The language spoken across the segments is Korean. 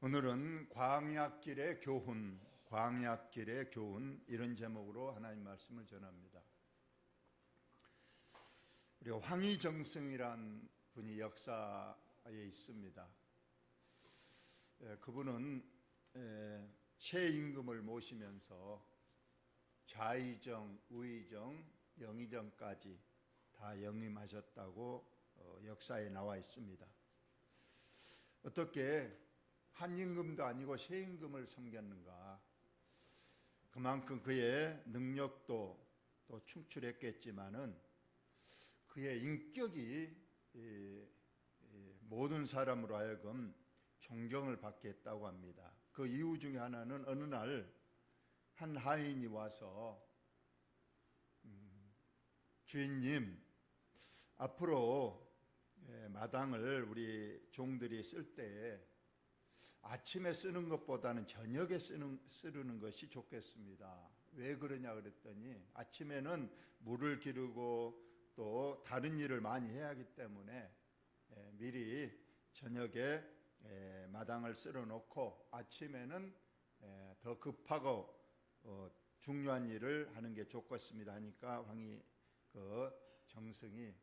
오늘은 광야길의 교훈 이런 제목으로 하나님 말씀을 전합니다. 우리가 황희정승이란 분이 역사에 있습니다. 그분은 최임금을 모시면서 좌의정, 우의정, 영의정까지 다 영임하셨다고 역사에 나와 있습니다. 어떻게 한 임금도 아니고 최임금을 섬겼는가? 그만큼 그의 능력도 또 충출했겠지만은 그의 인격이 모든 사람으로 하여금 존경을 받게 했다고 합니다. 그 이유 중에 하나는 어느 날 한 하인이 와서 주인님, 앞으로 마당을 우리 종들이 쓸 때에 아침에 쓰는 것보다는 저녁에 쓰는 것이 좋겠습니다. 왜 그러냐 그랬더니 아침에는 물을 기르고 또 다른 일을 많이 해야 하기 때문에 미리 저녁에 마당을 쓸어 놓고 아침에는 더 급하고 중요한 일을 하는 게 좋겠습니다 하니까 황희 정승이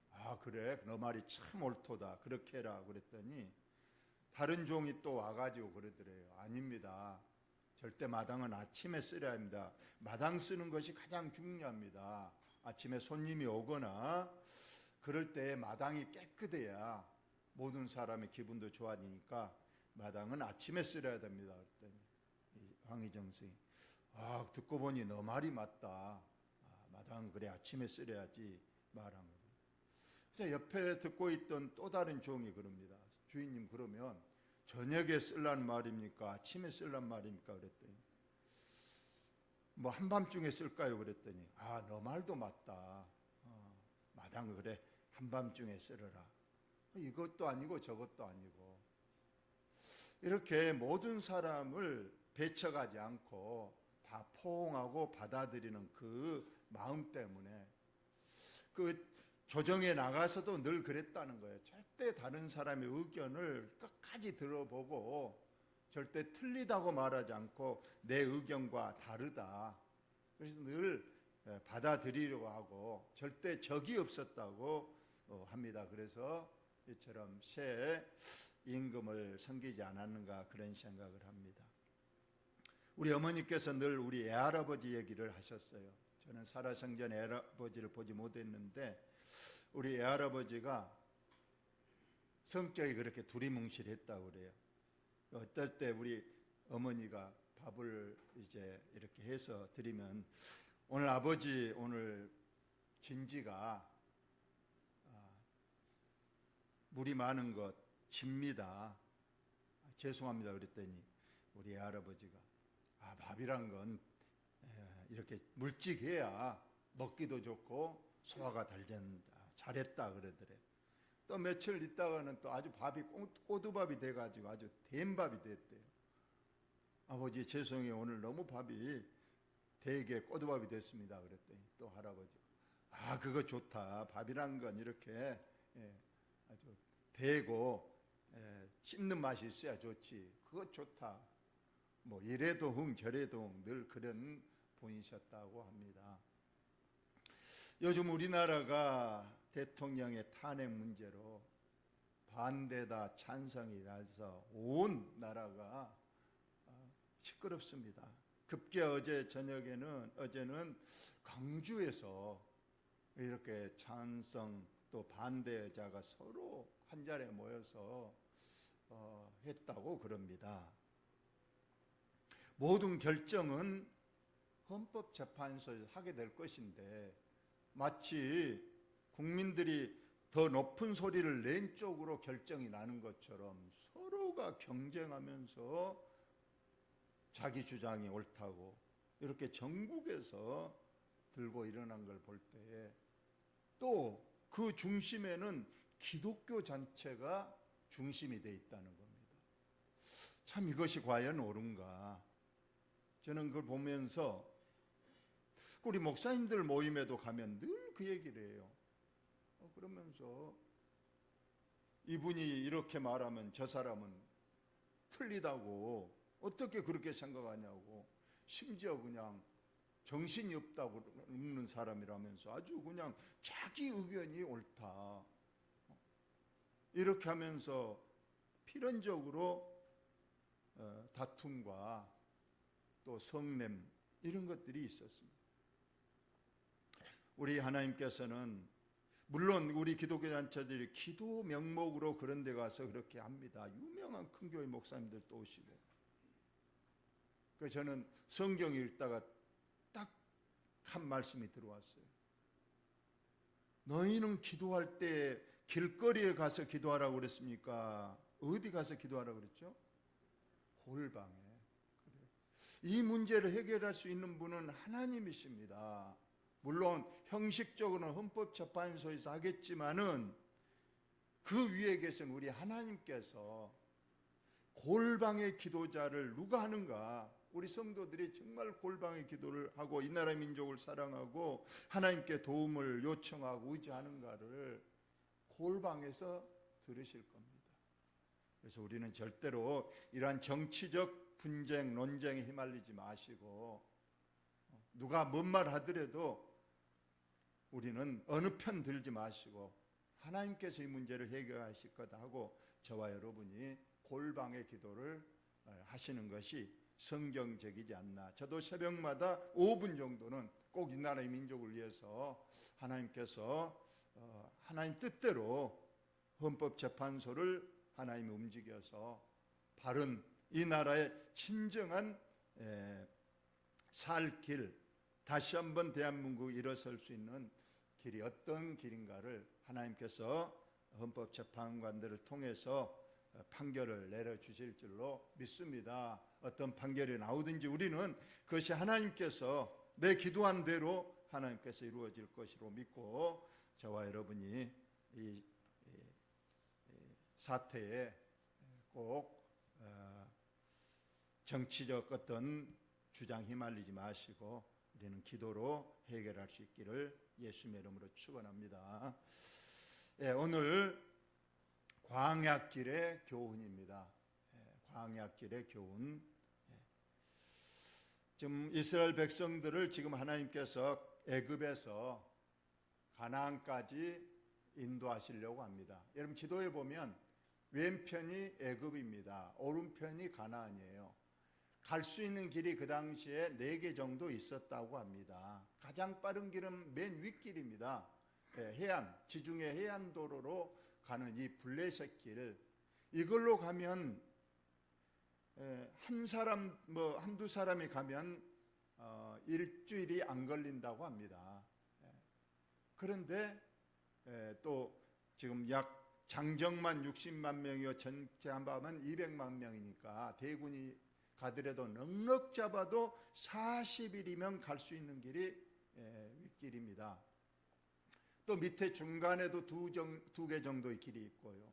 그래, 너 말이 참 옳도다, 그렇게 해라 그랬더니 다른 종이 또 와가지고 그러더래요. 아닙니다. 절대 마당은 아침에 쓰려야 합니다. 마당 쓰는 것이 가장 중요합니다. 아침에 손님이 오거나 그럴 때 마당이 깨끗해야 모든 사람의 기분도 좋아지니까 마당은 아침에 쓰려야 됩니다. 그랬더니 황희정승이 듣고 보니 너 말이 맞다. 마당은 그래 아침에 쓰려야지 말한 겁니다. 그래서 옆에 듣고 있던 또 다른 종이 그럽니다. 주인님, 그러면 저녁에 쓸란 말입니까? 아침에 쓸란 말입니까? 그랬더니 뭐 한밤중에 쓸까요? 그랬더니 너 말도 맞다. 마당을 그래 한밤중에 쓸어라. 이것도 아니고 저것도 아니고 이렇게 모든 사람을 배척하지 않고 다 포옹하고 받아들이는 그 마음 때문에 그 조정에 나가서도 늘 그랬다는 거예요. 절대 다른 사람의 의견을 끝까지 들어보고 절대 틀리다고 말하지 않고 내 의견과 다르다. 그래서 늘 받아들이려고 하고 절대 적이 없었다고 합니다. 그래서 이처럼 새 임금을 섬기지 않았는가 그런 생각을 합니다. 우리 어머니께서 늘 우리 애할아버지 얘기를 하셨어요. 저는 살아생전 애할아버지를 보지 못했는데 우리 애할아버지가 성격이 그렇게 두리뭉실했다고 그래요. 어떨 때 우리 어머니가 밥을 이제 이렇게 해서 드리면 오늘 아버지 오늘 진지가 물이 많은 것 집니다. 죄송합니다 그랬더니 우리 애할아버지가 밥이란 건 이렇게 묽직해야 먹기도 좋고 소화가 잘 된다. 잘했다 그러더래. 또 며칠 있다가는 또 아주 밥이 꼬두밥이 돼가지고 아주 된밥이 됐대요. 아버지 죄송해요, 오늘 너무 밥이 되게 꼬두밥이 됐습니다 그랬더니 또 할아버지가 그거 좋다. 밥이란 건 이렇게 아주 되고 씹는 맛이 있어야 좋지. 그거 좋다. 뭐 이래도 흥 저래도 흥 늘 그런 분이셨다고 합니다. 요즘 우리나라가 대통령의 탄핵 문제로 반대다 찬성이 나서 온 나라가 시끄럽습니다. 급기야 어제는 강주에서 이렇게 찬성 또 반대자가 서로 한 자리에 모여서 했다고 그럽니다. 모든 결정은 헌법재판소에서 하게 될 것인데 마치 국민들이 더 높은 소리를 낸 쪽으로 결정이 나는 것처럼 서로가 경쟁하면서 자기 주장이 옳다고 이렇게 전국에서 들고 일어난 걸 볼 때에 또 그 중심에는 기독교 전체가 중심이 돼 있다는 겁니다. 참 이것이 과연 옳은가? 저는 그걸 보면서 우리 목사님들 모임에도 가면 늘 그 얘기를 해요. 그러면서 이분이 이렇게 말하면 저 사람은 틀리다고 어떻게 그렇게 생각하냐고, 심지어 그냥 정신이 없다고 묻는 사람이라면서 아주 그냥 자기 의견이 옳다 이렇게 하면서 필연적으로 다툼과 또 성냄 이런 것들이 있었습니다. 우리 하나님께서는 물론 우리 기독교 단체들이 기도 명목으로 그런 데 가서 그렇게 합니다. 유명한 큰 교회 목사님들도 오시고. 그래서 저는 성경 읽다가 딱 한 말씀이 들어왔어요. 너희는 기도할 때 길거리에 가서 기도하라고 그랬습니까? 어디 가서 기도하라고 그랬죠? 골방에. 이 문제를 해결할 수 있는 분은 하나님이십니다. 물론 형식적으로는 헌법재판소에서 하겠지만은 그 위에 계신 우리 하나님께서 골방의 기도자를 누가 하는가? 우리 성도들이 정말 골방의 기도를 하고 이 나라 민족을 사랑하고 하나님께 도움을 요청하고 의지하는가를 골방에서 들으실 겁니다. 그래서 우리는 절대로 이러한 정치적 분쟁, 논쟁에 휘말리지 마시고 누가 뭔 말 하더라도 우리는 어느 편 들지 마시고 하나님께서 이 문제를 해결하실 거다 하고 저와 여러분이 골방의 기도를 하시는 것이 성경적이지 않나. 저도 새벽마다 5분 정도는 꼭 이 나라의 민족을 위해서 하나님께서 하나님 뜻대로 헌법재판소를 하나님이 움직여서 바른 이 나라의 진정한 살 길, 다시 한번 대한민국이 일어설 수 있는 길이 어떤 길인가를 하나님께서 헌법재판관들을 통해서 판결을 내려주실 줄로 믿습니다. 어떤 판결이 나오든지 우리는 그것이 하나님께서 내 기도한 대로 하나님께서 이루어질 것으로 믿고 저와 여러분이 이 사태에 꼭 정치적 어떤 주장 휘말리지 마시고 우리는 기도로 해결할 수 있기를 예수님의 이름으로 축원합니다. 오늘 광야길의 교훈입니다. 광야길의 교훈. 지금 이스라엘 백성들을 지금 하나님께서 애굽에서 가나안까지 인도하시려고 합니다. 여러분 지도에 보면 왼편이 애굽입니다. 오른편이 가나안이에요. 갈 수 있는 길이 그 당시에 4개 정도 있었다고 합니다. 가장 빠른 길은 맨 윗길입니다. 해안, 지중해 해안도로로 가는 이 블레셋 길, 이걸로 가면 한두 사람이 가면 일주일이 안 걸린다고 합니다. 그런데 또 지금 약 장정만 60만 명이요 전체 한밤은 200만 명이니까 대군이 가더라도 넉넉 잡아도 40일이면 갈 수 있는 길이 윗길입니다. 또 밑에 중간에도 두 개 정도의 길이 있고요.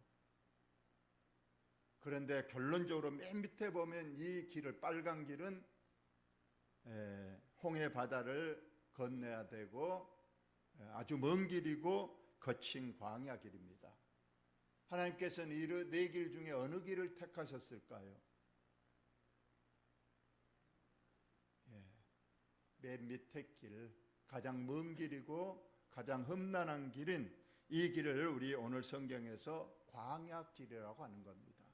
그런데 결론적으로 맨 밑에 보면 이 길을, 빨간 길은 홍해 바다를 건너야 되고 아주 먼 길이고 거친 광야 길입니다. 하나님께서는 이 4길 중에 어느 길을 택하셨을까요? 맨 밑에 길, 가장 먼 길이고 가장 험난한 길인 이 길을 우리 오늘 성경에서 광야길이라고 하는 겁니다.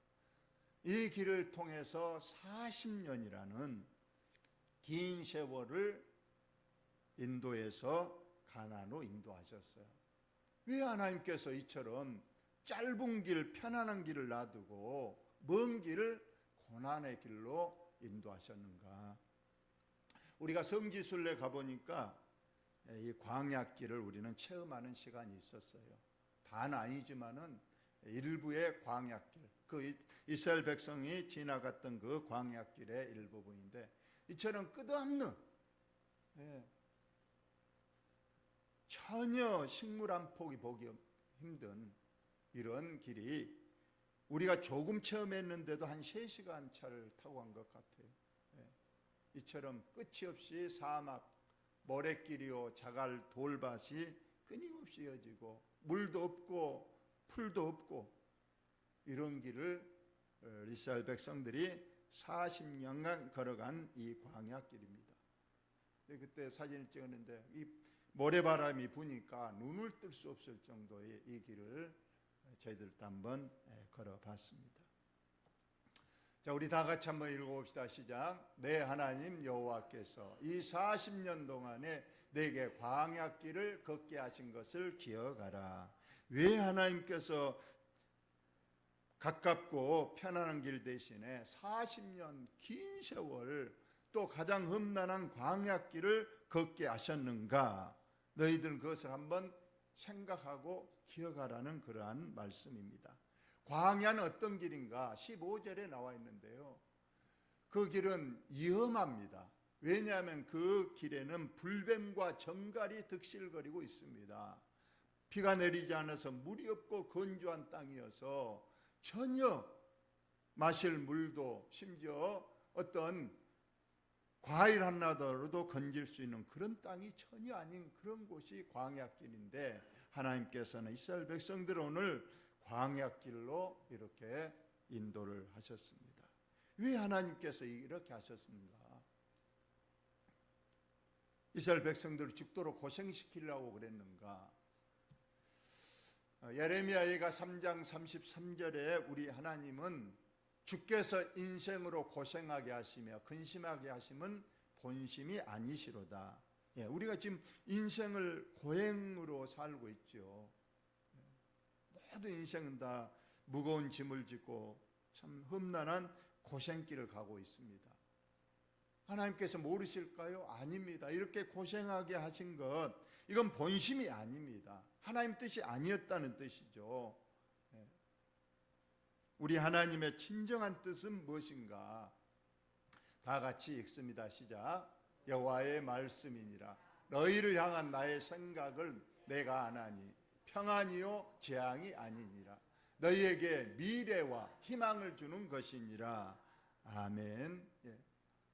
이 길을 통해서 40년이라는 긴 세월을 인도에서 가나안으로 인도하셨어요. 왜 하나님께서 이처럼 짧은 길, 편안한 길을 놔두고 먼 길을 고난의 길로 인도하셨는가? 우리가 성지순례 가보니까 이 광야길을 우리는 체험하는 시간이 있었어요. 다는 아니지만은 일부의 광야길, 그 이스라엘 백성이 지나갔던 그 광야길의 일부분인데, 이처럼 끝없는 전혀 식물 한 폭이 보기 힘든 이런 길이 우리가 조금 체험했는데도 한 3시간 차를 타고 간 것 같아요. 이처럼 끝이 없이 사막, 모래길이요 자갈 돌밭이 끊임없이 이어지고 물도 없고 풀도 없고 이런 길을 이스라엘 백성들이 40년간 걸어간 이 광야길입니다. 그때 사진을 찍었는데 이 모래바람이 부니까 눈을 뜰 수 없을 정도의 이 길을 저희들도 한번 걸어봤습니다. 자, 우리 다 같이 한번 읽어봅시다. 시작. 내 하나님 여호와께서 이 40년 동안에 내게 광야길을 걷게 하신 것을 기억하라. 왜 하나님께서 가깝고 편안한 길 대신에 40년 긴 세월 또 가장 험난한 광야길을 걷게 하셨는가? 너희들은 그것을 한번 생각하고 기억하라는 그러한 말씀입니다. 광야는 어떤 길인가? 15절에 나와 있는데요. 그 길은 위험합니다. 왜냐하면 그 길에는 불뱀과 정갈이 득실거리고 있습니다. 비가 내리지 않아서 물이 없고 건조한 땅이어서 전혀 마실 물도 심지어 어떤 과일 하나더라도 건질 수 있는 그런 땅이 전혀 아닌 그런 곳이 광야길인데 하나님께서는 이스라엘 백성들을 오늘 광야길로 이렇게 인도를 하셨습니다. 왜 하나님께서 이렇게 하셨습니까? 이스라엘 백성들을 죽도록 고생시키려고 그랬는가? 예레미야가 3장 33절에 우리 하나님은 주께서 인생으로 고생하게 하시며 근심하게 하심은 본심이 아니시로다. 우리가 지금 인생을 고행으로 살고 있죠. 모든 인생은 다 무거운 짐을 지고 참 험난한 고생길을 가고 있습니다. 하나님께서 모르실까요? 아닙니다. 이렇게 고생하게 하신 것, 이건 본심이 아닙니다. 하나님 뜻이 아니었다는 뜻이죠. 우리 하나님의 진정한 뜻은 무엇인가? 다 같이 읽습니다. 시작. 여호와의 말씀이니라. 너희를 향한 나의 생각을 내가 아나니 평안이요 재앙이 아니니라. 너희에게 미래와 희망을 주는 것이니라. 아멘.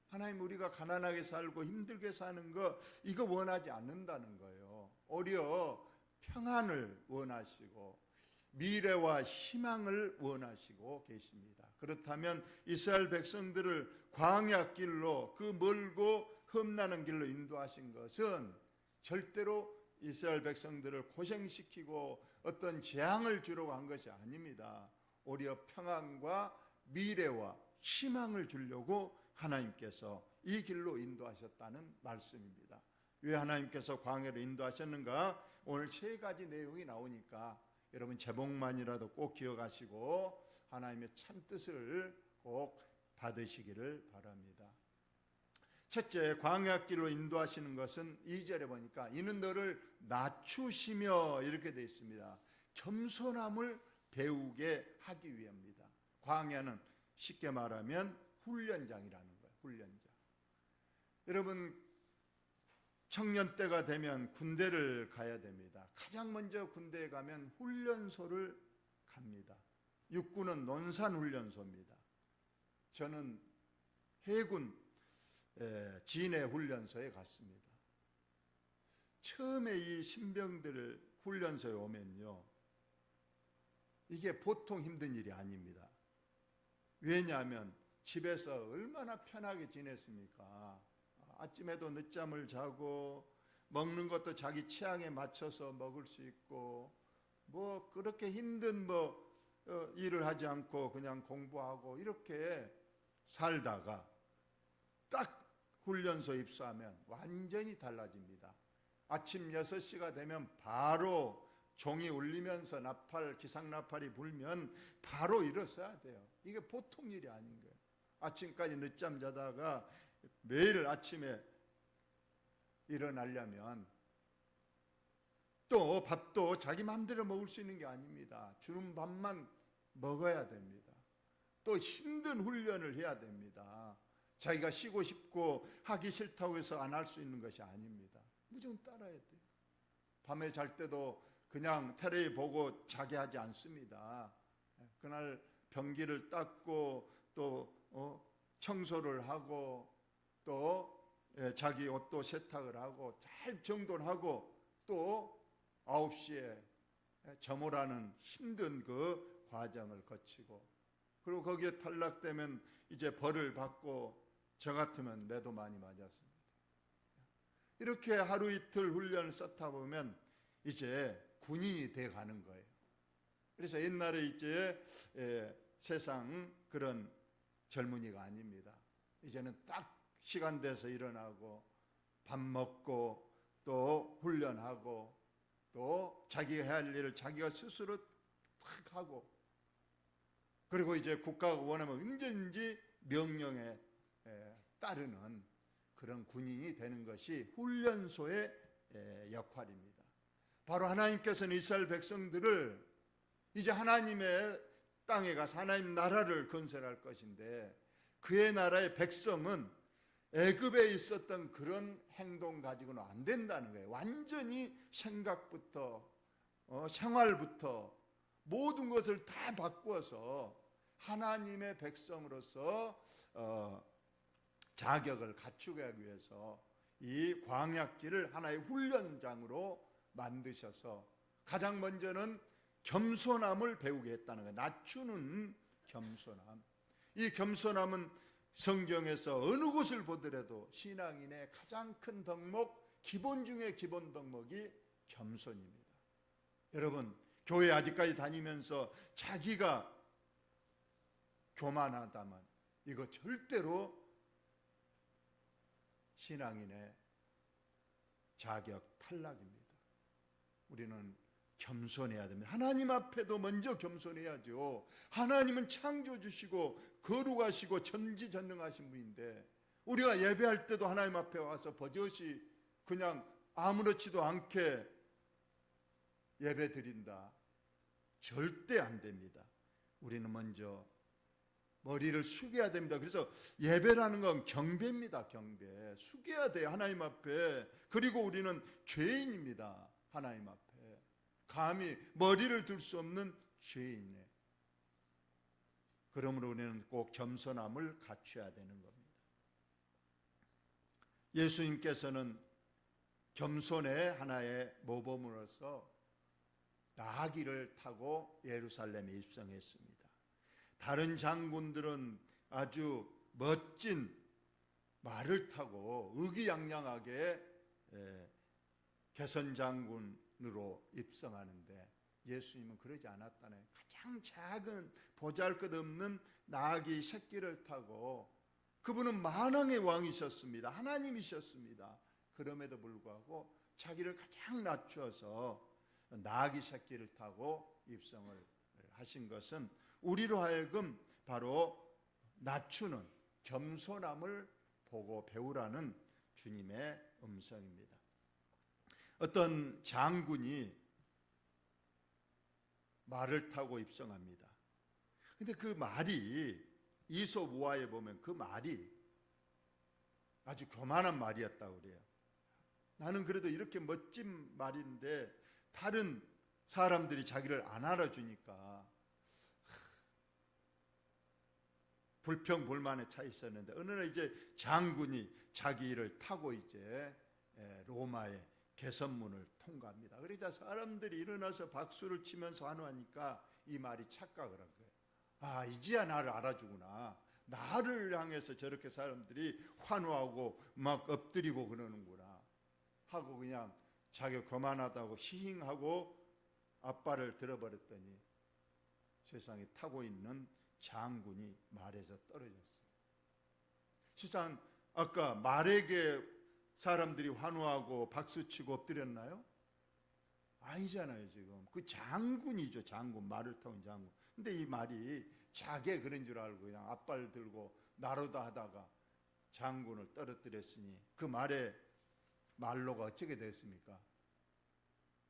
하나님, 우리가 가난하게 살고 힘들게 사는 거 이거 원하지 않는다는 거예요. 오히려 평안을 원하시고 미래와 희망을 원하시고 계십니다. 그렇다면 이스라엘 백성들을 광야길로, 그 멀고 험난한 길로 인도하신 것은 절대로 이스라엘 백성들을 고생시키고 어떤 재앙을 주려고 한 것이 아닙니다. 오히려 평안과 미래와 희망을 주려고 하나님께서 이 길로 인도하셨다는 말씀입니다. 왜 하나님께서 광야로 인도하셨는가? 오늘 세 가지 내용이 나오니까 여러분 제목만이라도 꼭 기억하시고 하나님의 참 뜻을 꼭 받으시기를 바랍니다. 첫째, 광야길로 인도하시는 것은 2절에 보니까 이는 너를 낮추시며 이렇게 되어 있습니다. 겸손함을 배우게 하기 위함입니다. 광야는 쉽게 말하면 훈련장이라는 거예요. 훈련장. 여러분, 청년 때가 되면 군대를 가야 됩니다. 가장 먼저 군대에 가면 훈련소를 갑니다. 육군은 논산훈련소입니다. 저는 해군 진해 훈련소에 갔습니다. 처음에 이 신병들을 훈련소에 오면요, 이게 보통 힘든 일이 아닙니다. 왜냐하면 집에서 얼마나 편하게 지냈습니까? 아침에도 늦잠을 자고 먹는 것도 자기 취향에 맞춰서 먹을 수 있고 뭐 그렇게 힘든 일을 하지 않고 그냥 공부하고 이렇게 살다가 딱 훈련소 입소하면 완전히 달라집니다. 아침 6시가 되면 바로 종이 울리면서 기상나팔이 불면 바로 일어서야 돼요. 이게 보통 일이 아닌 거예요. 아침까지 늦잠 자다가 매일 아침에 일어나려면 또 밥도 자기 마음대로 먹을 수 있는 게 아닙니다. 주는 밥만 먹어야 됩니다. 또 힘든 훈련을 해야 됩니다. 자기가 쉬고 싶고 하기 싫다고 해서 안 할 수 있는 것이 아닙니다. 무조건 따라야 돼요. 밤에 잘 때도 그냥 텔레비 보고 자게 하지 않습니다. 그날 변기를 닦고 또 청소를 하고 또 자기 옷도 세탁을 하고 잘 정돈하고 또 9시에 점호라는 힘든 그 과정을 거치고 그리고 거기에 탈락되면 이제 벌을 받고, 저 같으면 매도 많이 맞았습니다. 이렇게 하루 이틀 훈련을 쌓다 보면 이제 군인이 돼 가는 거예요. 그래서 옛날에 이제 세상 그런 젊은이가 아닙니다. 이제는 딱 시간 돼서 일어나고 밥 먹고 또 훈련하고 또 자기가 해야 할 일을 자기가 스스로 탁 하고, 그리고 이제 국가가 원하면 언제든지 명령에 따르는 그런 군인이 되는 것이 훈련소의 역할입니다. 바로 하나님께서는 이스라엘 백성들을 이제 하나님의 땅에 가서 하나님 나라를 건설할 것인데, 그의 나라의 백성은 애굽에 있었던 그런 행동 가지고는 안 된다는 거예요. 완전히 생각부터 생활부터 모든 것을 다 바꾸어서 하나님의 백성으로서 자격을 갖추게 하기 위해서 이 광야길을 하나의 훈련장으로 만드셔서 가장 먼저는 겸손함을 배우게 했다는 거예요. 낮추는 겸손함. 이 겸손함은 성경에서 어느 곳을 보더라도 신앙인의 가장 큰 덕목, 기본 중에 기본 덕목이 겸손입니다. 여러분, 교회 아직까지 다니면서 자기가 교만하다면 이거 절대로 신앙인의 자격 탈락입니다. 우리는 겸손해야 됩니다. 하나님 앞에도 먼저 겸손해야죠. 하나님은 창조주시고 거룩하시고 전지전능하신 분인데, 우리가 예배할 때도 하나님 앞에 와서 버젓이 그냥 아무렇지도 않게 예배 드린다, 절대 안 됩니다. 우리는 먼저 머리를 숙여야 됩니다. 그래서 예배라는 건 경배입니다. 경배. 숙여야 돼요, 하나님 앞에. 그리고 우리는 죄인입니다, 하나님 앞에. 감히 머리를 들 수 없는 죄인에. 그러므로 우리는 꼭 겸손함을 갖춰야 되는 겁니다. 예수님께서는 겸손의 하나의 모범으로서 나귀를 타고 예루살렘에 입성했습니다. 다른 장군들은 아주 멋진 말을 타고 의기양양하게 개선장군으로 입성하는데, 예수님은 그러지 않았다네. 가장 작은 보잘것없는 나귀 새끼를 타고, 그분은 만왕의 왕이셨습니다. 하나님이셨습니다. 그럼에도 불구하고 자기를 가장 낮추어서 나귀 새끼를 타고 입성을 하신 것은 우리로 하여금 바로 낮추는 겸손함을 보고 배우라는 주님의 음성입니다. 어떤 장군이 말을 타고 입성합니다. 근데 그 말이, 이솝 우화에 보면 그 말이 아주 교만한 말이었다고 그래요. 나는 그래도 이렇게 멋진 말인데 다른 사람들이 자기를 안 알아주니까 불평불만에 차 있었는데, 어느 날 이제 장군이 자기를 타고 이제 로마의 개선문을 통과합니다. 그러자 사람들이 일어나서 박수를 치면서 환호하니까 이 말이 착각을 한 거예요. 아, 이제야 나를 알아주구나. 나를 향해서 저렇게 사람들이 환호하고 막 엎드리고 그러는구나 하고 그냥 자기 교만하다고 히잉하고 앞발을 들어버렸더니 세상에 타고 있는 장군이 말에서 떨어졌어요. 실상 아까 말에게 사람들이 환호하고 박수치고 엎드렸나요? 아니잖아요. 지금 그 장군이죠. 장군, 말을 타고 있는 장군. 근데 이 말이 자기 그런 줄 알고 그냥 앞발 들고 나로다 하다가 장군을 떨어뜨렸으니 그 말에 말로가 어떻게 됐습니까?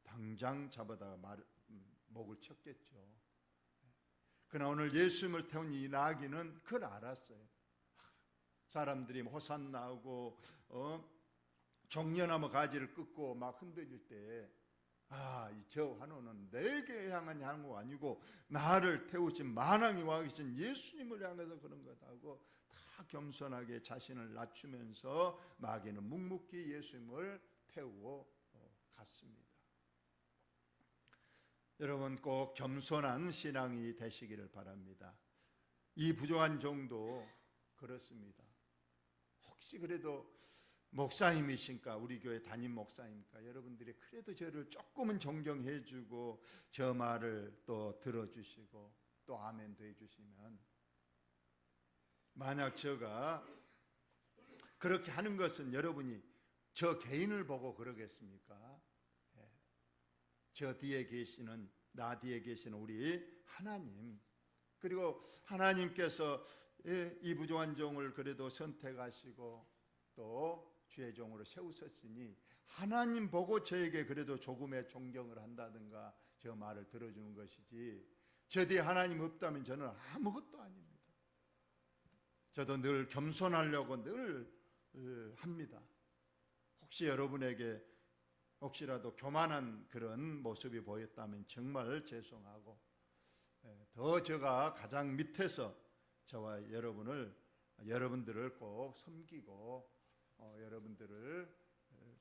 당장 잡아다가 목을 쳤겠죠. 그러나 오늘 예수님을 태운 이 나귀는 그걸 알았어요. 사람들이 호산나 하고 종려나무 가지를 끄고 막 흔들릴 때, 저 환호는 내게 향한 향호가 아니고 나를 태우신 만왕의 왕이신 예수님을 향해서 그런 거다 하고 다 겸손하게 자신을 낮추면서 마귀는 묵묵히 예수님을 태우고 갔습니다. 여러분, 꼭 겸손한 신앙이 되시기를 바랍니다. 이 부족한 종도 그렇습니다. 혹시 그래도 목사님이신가, 우리 교회 담임 목사님이니까 여러분들이 그래도 저를 조금은 존경해 주고 저 말을 또 들어주시고 또 아멘도 해주시면, 만약 제가 그렇게 하는 것은 여러분이 저 개인을 보고 그러겠습니까? 저 뒤에 계시는, 나 뒤에 계시는 우리 하나님, 그리고 하나님께서 이 부족한 종을 그래도 선택하시고 또 주의 종으로 세우셨으니 하나님 보고 저에게 그래도 조금의 존경을 한다든가 저 말을 들어주는 것이지, 저 뒤에 하나님 없다면 저는 아무것도 아닙니다. 저도 늘 겸손하려고 늘 합니다. 혹시 여러분에게 혹시라도 교만한 그런 모습이 보였다면 정말 죄송하고, 더 제가 가장 밑에서 저와 여러분들을 꼭 섬기고 여러분들을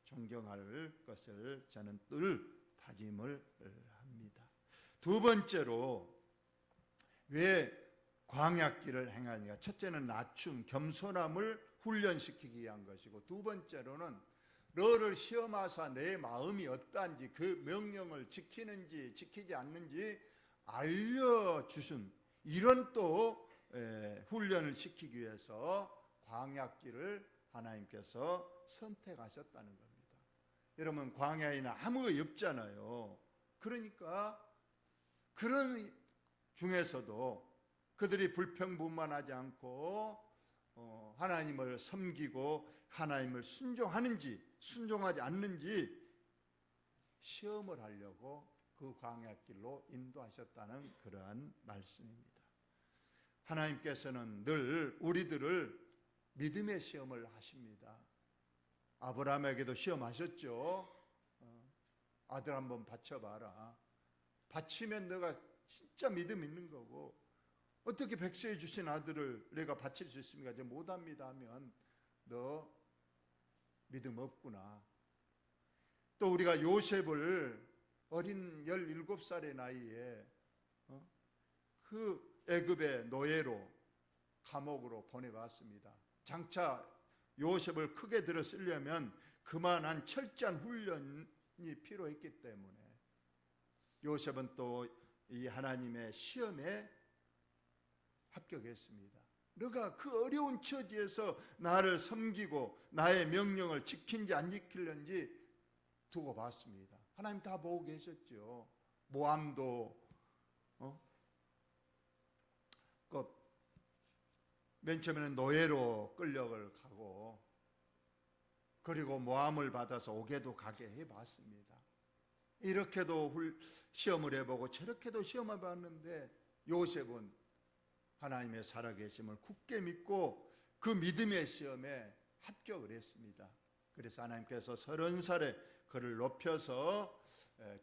존경할 것을 저는 늘 다짐을 합니다. 두 번째로 왜 광야길을 행하니까? 첫째는 낮춤, 겸손함을 훈련시키기 위한 것이고, 두 번째로는 너를 시험하사 내 마음이 어떠한지 그 명령을 지키는지 지키지 않는지 알려주신, 이런 또 훈련을 시키기 위해서 광야길을 하나님께서 선택하셨다는 겁니다. 여러분, 광야에는 아무것도 없잖아요. 그러니까 그런 중에서도 그들이 불평분만하지 않고 하나님을 섬기고 하나님을 순종하지 않는지 시험을 하려고 그 광야길로 인도하셨다는 그러한 말씀입니다. 하나님께서는 늘 우리들을 믿음의 시험을 하십니다. 아브라함에게도 시험하셨죠. 아들 한번 바쳐봐라. 바치면 너가 진짜 믿음 있는 거고, 어떻게 백세에 주신 아들을 내가 바칠 수 있습니까? 이제 못합니다 하면 너 믿음 없구나. 또 우리가 요셉을 어린 17살의 나이에 그 애굽의 노예로 감옥으로 보내봤습니다. 장차 요셉을 크게 들어 쓰려면 그만한 철저한 훈련이 필요했기 때문에 요셉은 또 이 하나님의 시험에 합격했습니다. 너가 그 어려운 처지에서 나를 섬기고 나의 명령을 지킨지 안 지킬는지 두고 봤습니다. 하나님 다 보고 계셨죠. 모함도 맨 처음에는 노예로 끌려을 가고, 그리고 모함을 받아서 옥에도 가게 해봤습니다. 이렇게도 시험을 해보고 저렇게도 시험을 봤는데 요셉은 하나님의 살아계심을 굳게 믿고 그 믿음의 시험에 합격을 했습니다. 그래서 하나님께서 30살에 그를 높여서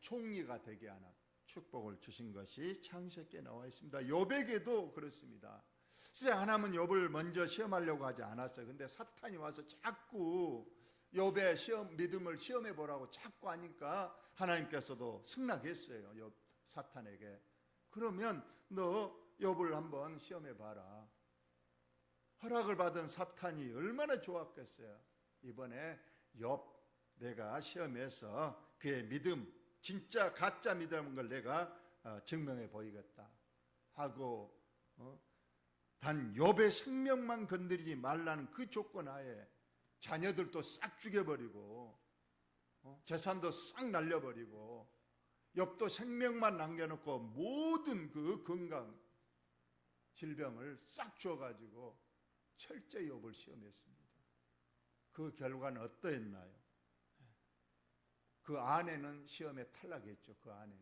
총리가 되게 하는 축복을 주신 것이 창세기에 나와 있습니다. 욥에게도 그렇습니다. 진짜 하나님은 욥을 먼저 시험하려고 하지 않았어요. 근데 사탄이 와서 자꾸 욥의 믿음을 시험해 보라고 자꾸 하니까 하나님께서도 승낙했어요. 욥 사탄에게. 그러면 너 욥을 한번 시험해 봐라. 허락을 받은 사탄이 얼마나 좋았겠어요. 이번에 욥 내가 시험해서 그의 믿음, 진짜 가짜 믿음인 걸 내가 증명해 보이겠다 하고 단 욥의 생명만 건드리지 말라는 그 조건 하에 자녀들도 싹 죽여버리고 재산도 싹 날려버리고 욥도 생명만 남겨놓고 모든 그 건강 질병을 싹 줘가지고 철저히 욥을 시험했습니다. 그 결과는 어떠했나요? 그 아내는 시험에 탈락했죠. 그 아내는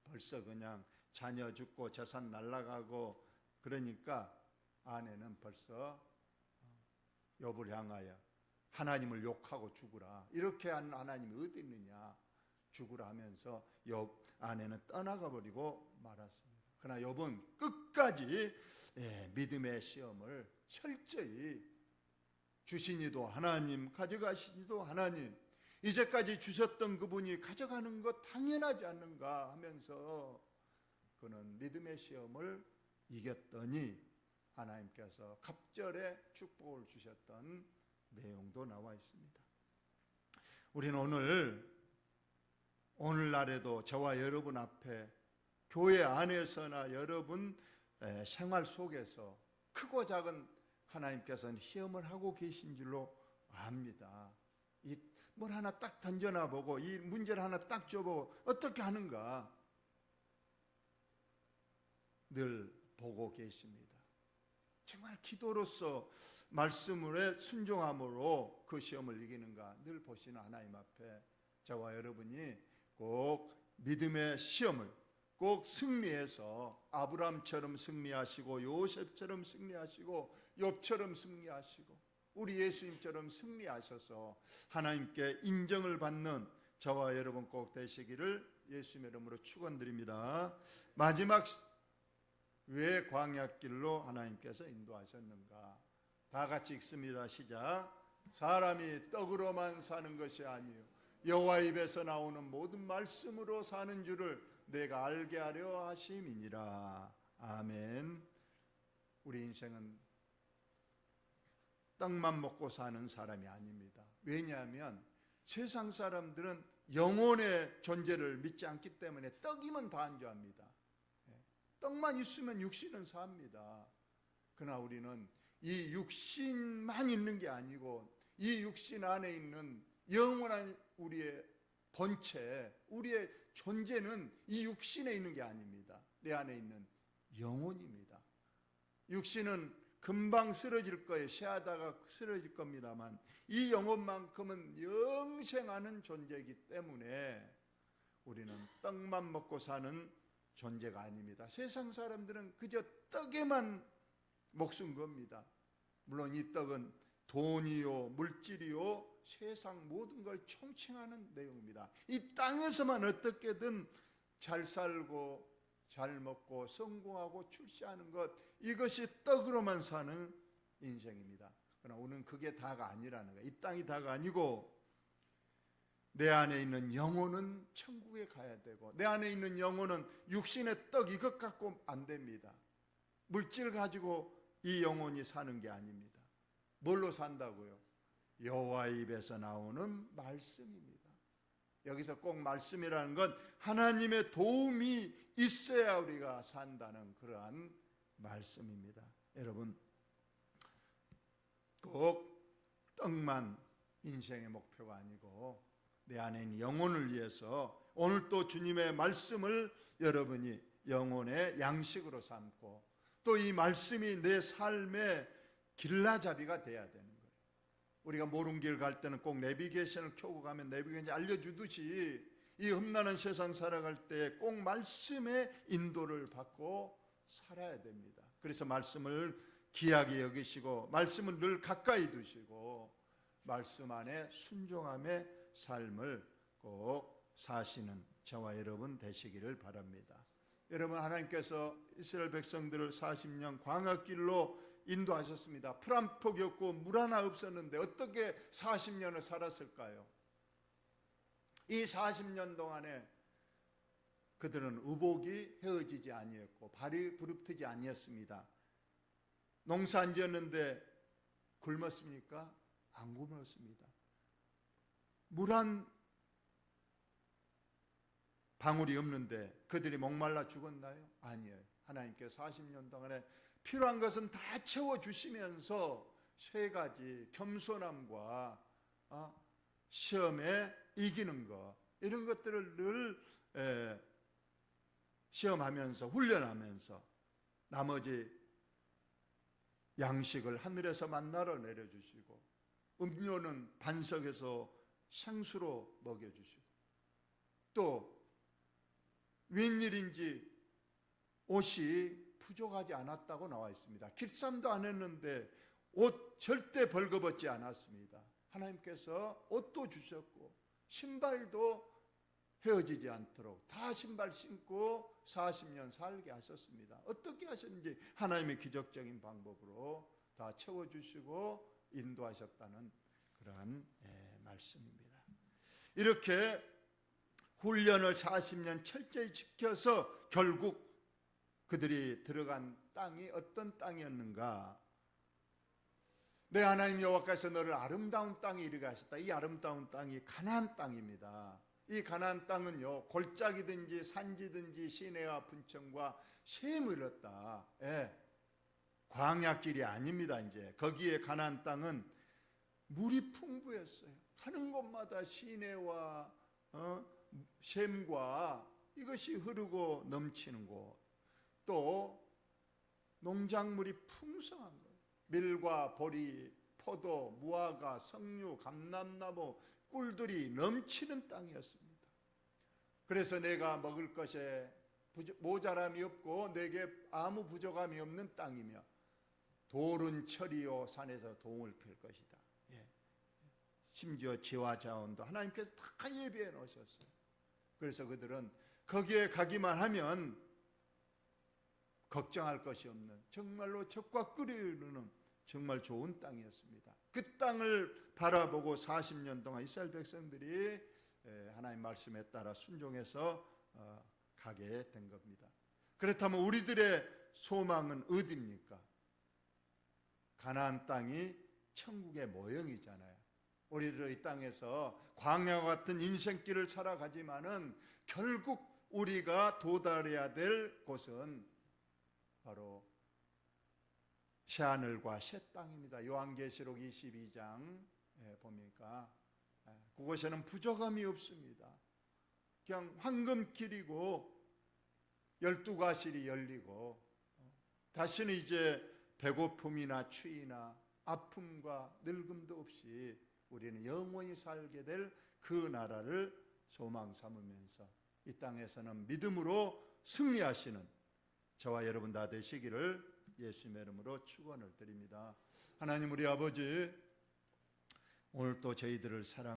벌써 그냥 자녀 죽고 재산 날라가고 그러니까 아내는 벌써 욥을 향하여 하나님을 욕하고 죽으라, 이렇게 한 하나님이 어디 있느냐, 죽으라 하면서 욥 아내는 떠나가 버리고 말았습니다. 그러나 욥은 끝까지 믿음의 시험을 철저히 주신 이도 하나님, 가져가신 이도 하나님, 이제까지 주셨던 그분이 가져가는 것 당연하지 않는가 하면서 그는 믿음의 시험을 이겼더니 하나님께서 갑절에 축복을 주셨던 내용도 나와 있습니다. 우리는 오늘날에도 저와 여러분 앞에 교회 안에서나 여러분 생활 속에서 크고 작은 하나님께서는 시험을 하고 계신 줄로 압니다. 뭘 하나 딱 던져나 보고 이 문제를 하나 딱 줘보고 어떻게 하는가 늘 보고 계십니다. 정말 기도로서 말씀에 순종함으로 그 시험을 이기는가 늘 보시는 하나님 앞에 저와 여러분이 꼭 믿음의 시험을 꼭 승리해서 아브라함처럼 승리하시고 요셉처럼 승리하시고 욥처럼 승리하시고 우리 예수님처럼 승리하셔서 하나님께 인정을 받는 저와 여러분 꼭 되시기를 예수님의 이름으로 축원드립니다. 마지막 왜 광야길로 하나님께서 인도하셨는가? 다 같이 읽습니다. 시작. 사람이 떡으로만 사는 것이 아니요 여호와 입에서 나오는 모든 말씀으로 사는 줄을 내가 알게 하려 하심이니라. 아멘. 우리 인생은 떡만 먹고 사는 사람이 아닙니다. 왜냐하면 세상 사람들은 영혼의 존재를 믿지 않기 때문에 떡이면 다 안주합니다. 떡만 있으면 육신은 삽니다. 그러나 우리는 이 육신만 있는 게 아니고 이 육신 안에 있는 영원한 우리의 본체, 우리의 존재는 이 육신에 있는 게 아닙니다. 내 안에 있는 영혼입니다. 육신은 금방 쓰러질 거예요. 쉬하다가 쓰러질 겁니다만 이 영혼만큼은 영생하는 존재이기 때문에 우리는 떡만 먹고 사는 존재가 아닙니다. 세상 사람들은 그저 떡에만 목숨 겁니다. 물론 이 떡은 돈이요 물질이요 세상 모든 걸 총칭하는 내용입니다. 이 땅에서만 어떻게든 잘 살고 잘 먹고 성공하고 출세하는 것, 이것이 떡으로만 사는 인생입니다. 그러나 우리는 그게 다가 아니라는 거예요. 이 땅이 다가 아니고 내 안에 있는 영혼은 천국에 가야 되고 내 안에 있는 영혼은 육신의 떡 이것 갖고 안 됩니다. 물질 가지고 이 영혼이 사는 게 아닙니다. 뭘로 산다고요? 여호와 입에서 나오는 말씀입니다. 여기서 꼭 말씀이라는 건 하나님의 도움이 있어야 우리가 산다는 그러한 말씀입니다. 여러분 꼭 떡만 인생의 목표가 아니고 내 안에 있는 영혼을 위해서 오늘 또 주님의 말씀을 여러분이 영혼의 양식으로 삼고 또 이 말씀이 내 삶의 길라잡이가 돼야 되는 거예요. 우리가 모르는 길 갈 때는 꼭 내비게이션을 켜고 가면 내비게이션이 알려주듯이 이 험난한 세상 살아갈 때 꼭 말씀의 인도를 받고 살아야 됩니다. 그래서 말씀을 귀하게 여기시고 말씀을 늘 가까이 두시고 말씀 안에 순종함의 삶을 꼭 사시는 저와 여러분 되시기를 바랍니다. 여러분 하나님께서 이스라엘 백성들을 40년 광야길로 인도하셨습니다. 풀 한 폭이 없고 물 하나 없었는데 어떻게 40년을 살았을까요? 이 40년 동안에 그들은 의복이 헤어지지 아니했고 발이 부릅뜨지 아니었습니다. 농사 안 지었는데 굶었습니까? 안 굶었습니다. 물 한 방울이 없는데 그들이 목말라 죽었나요? 아니에요. 하나님께서 40년 동안에 필요한 것은 다 채워주시면서 세 가지 겸손함과 시험에 이기는 것 이런 것들을 늘 시험하면서 훈련하면서 나머지 양식을 하늘에서 만나러 내려주시고 음료는 반석에서 생수로 먹여주시고 또 웬일인지 옷이 부족하지 않았다고 나와 있습니다. 길쌈도 안 했는데 옷 절대 벌거벗지 않았습니다. 하나님께서 옷도 주셨고 신발도 헤어지지 않도록 다 신발 신고 40년 살게 하셨습니다. 어떻게 하셨는지 하나님의 기적적인 방법으로 다 채워주시고 인도하셨다는 그러한 말씀입니다. 이렇게 훈련을 40년 철저히 지켜서 결국 그들이 들어간 땅이 어떤 땅이었는가? 내 하나님 여호와께서 너를 아름다운 땅에 이르게 하셨다. 이 아름다운 땅이 가나안 땅입니다. 이 가나안 땅은요, 골짜기든지 산지든지 시내와 분청과 샘을 이뤘다. 예. 광야길이 아닙니다. 이제 거기에 가나안 땅은 물이 풍부했어요. 가는 곳마다 시내와 샘과 이것이 흐르고 넘치는 곳, 또 농작물이 풍성한 것, 밀과 보리, 포도, 무화과, 석류, 감람나무, 꿀들이 넘치는 땅이었습니다. 그래서 내가 먹을 것에 모자람이 없고 내게 아무 부족함이 없는 땅이며 돌은 철이요 산에서 동을 캘 것이다. 예. 심지어 지와 자원도 하나님께서 다 예비해 놓으셨어요. 그래서 그들은 거기에 가기만 하면 걱정할 것이 없는, 정말로 젖과 꿀이 흐르는 정말 좋은 땅이었습니다. 그 땅을 바라보고 40년 동안 이스라엘 백성들이 하나님 말씀에 따라 순종해서 가게 된 겁니다. 그렇다면 우리들의 소망은 어디입니까? 가나안 땅이 천국의 모형이잖아요. 우리들 이 땅에서 광야와 같은 인생길을 살아가지만은 결국 우리가 도달해야 될 곳은 바로 새하늘과 새 땅입니다. 요한계시록 22장 보니까 그곳에는 부족함이 없습니다. 그냥 황금길이고 12가실이 열리고 다시는 이제 배고픔이나 추위나 아픔과 늙음도 없이 우리는 영원히 살게 될 그 나라를 소망 삼으면서 이 땅에서는 믿음으로 승리하시는 저와 여러분 다 되시기를 예수님의 이름으로 축원을 드립니다. 하나님 우리 아버지, 오늘 또 저희들을 사랑